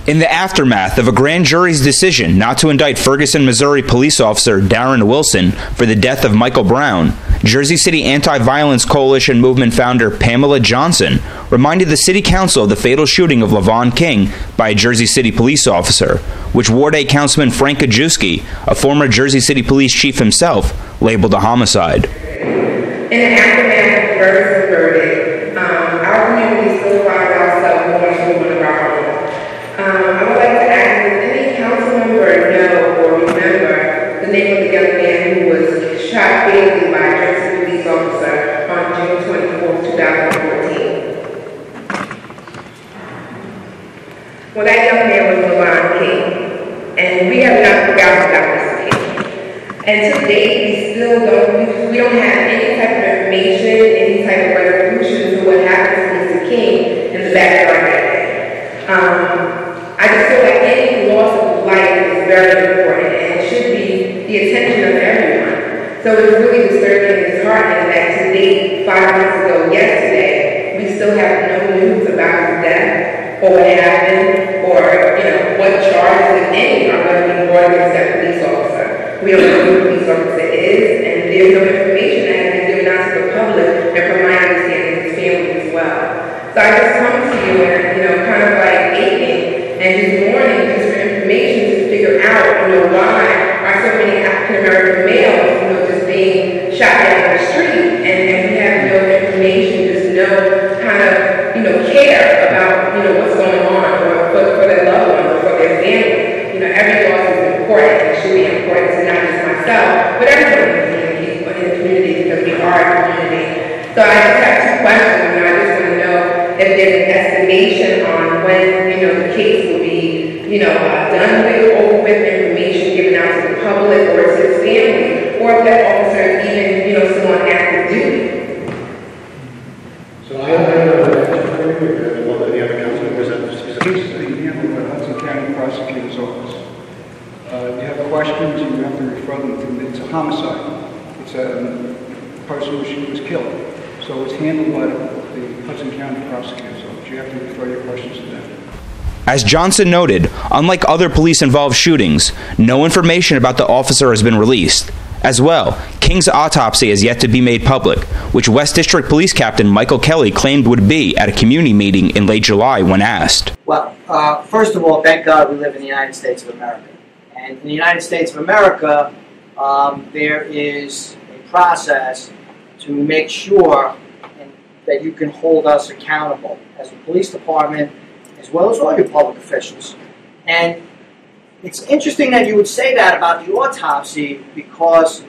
In the aftermath of a grand jury's decision not to indict Ferguson, Missouri police officer Darren Wilson for the death of Michael Brown, Jersey City Anti-Violence Coalition movement founder Pamela Johnson reminded the city council of the fatal shooting of Lavon King by a Jersey City police officer, which Ward A Councilman Frank Kajewski, a former Jersey City police chief himself, labeled a homicide. In the aftermath of the Ferguson verdict, our community still finds ourselves going through one of our own. I would like to ask if any council member know or remember the name of the young man who was shot fatally by a Jersey police officer on June 24, 2014. Well, that young man was Lavon King, and we have not forgotten about Mr. King. And to date, we don't have any type of information, any type of resolution to what happened to Mr. King in the backyard that day. I just feel like any loss of life is very important and it should be the attention of everyone. So it's really disturbing and disheartening that to date, 5 months ago yesterday, we still have no news about his death or what happened or what charges, if any, are going to be brought against that police officer. We don't know who the police officer is, and there's no information that has been given out to the public, and from my understanding, his family as well. So I just come to you and kind of like aching. And this morning, just for information to figure out, why are so many African-American males, just being shot down the street, and we have no information, just no kind of, care about, what's going on for their loved ones or for their family. Every loss is important, and it should be important to not just myself, but everyone in the community, because we are a community. So I just have two questions, I just want to know if there's an estimation on when, the case will be, done with, over with, information given out to the public or to his family, or if that officer is even, still on active duty. So I don't know what the other council members have to say. Case is being handled by the Hudson County Prosecutor's Office. You have questions, you have to refer them to, it's a homicide. It's a person who was killed. So it's handled by the Hudson County Prosecutor's Office. You have to refer your questions to them. As Johnson noted, unlike other police-involved shootings, no information about the officer has been released. As well, King's autopsy has yet to be made public, which West District Police Captain Michael Kelly claimed would be at a community meeting in late July when asked. Well, first of all, thank God we live in the United States of America. And in the United States of America, there is a process to make sure that you can hold us accountable as a police department, as well as all your public officials. And it's interesting that you would say that about the autopsy, because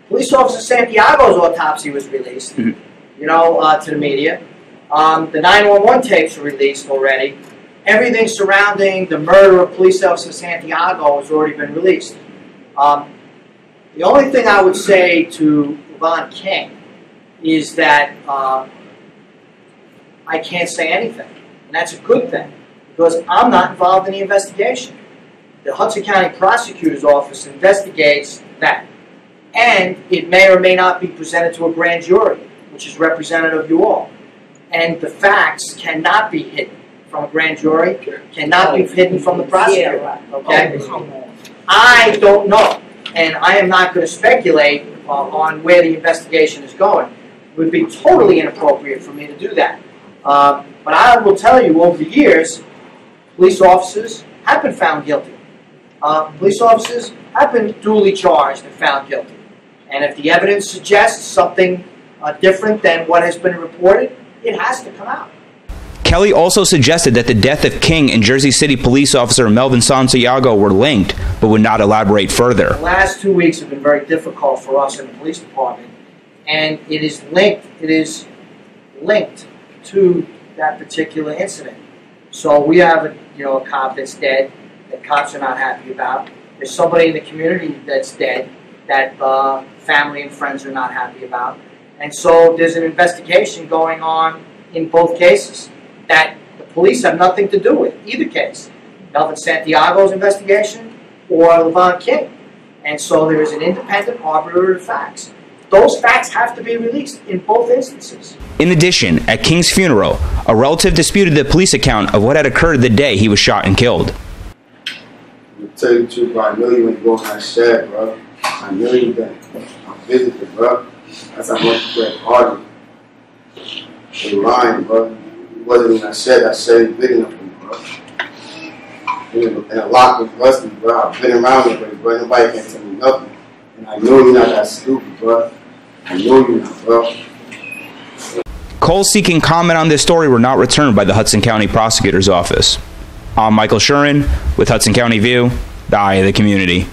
Police Officer Santiago's autopsy was released, to the media. The 911 tapes were released already. Everything surrounding the murder of Police Officer Santiago has already been released. The only thing I would say to Lavon King is that I can't say anything. And that's a good thing, because I'm not involved in the investigation. The Hudson County Prosecutor's Office investigates that. And it may or may not be presented to a grand jury, which is representative of you all. And the facts cannot be hidden from a grand jury, cannot be hidden from the prosecutor. Okay? I don't know, and I am not going to speculate on where the investigation is going. It would be totally inappropriate for me to do that. But I will tell you, over the years, police officers have been found guilty. Police officers have been duly charged and found guilty. And if the evidence suggests something different than what has been reported, it has to come out. Kelly also suggested that the death of King and Jersey City police officer Melvin Santiago were linked, but would not elaborate further. The last 2 weeks have been very difficult for us in the police department, and it is linked to that particular incident. So we have a cop that's dead that cops are not happy about. There's somebody in the community that's dead that family and friends are not happy about. And so there's an investigation going on in both cases that the police have nothing to do with, either case. Melvin Santiago's investigation or Lavon King. And so there is an independent arbiter of facts. those facts have to be released in both instances. In addition, at King's funeral, a relative disputed the police account of what had occurred the day he was shot and killed. To tell you the truth, bro, I knew you when you go on that shed, bro. I knew you that. I visited, bro. That's how much you played harder. You're lying, bro. It wasn't in that shed. That shed is big enough for you, bro. And a lock was rusty, bro. I've been around it, bro. Nobody can tell me nothing. And I know you're not that stupid, bro. I know you're not, bro. Calls seeking comment on this story were not returned by the Hudson County Prosecutor's Office. I'm Michael Shurin with Hudson County View, the eye of the community.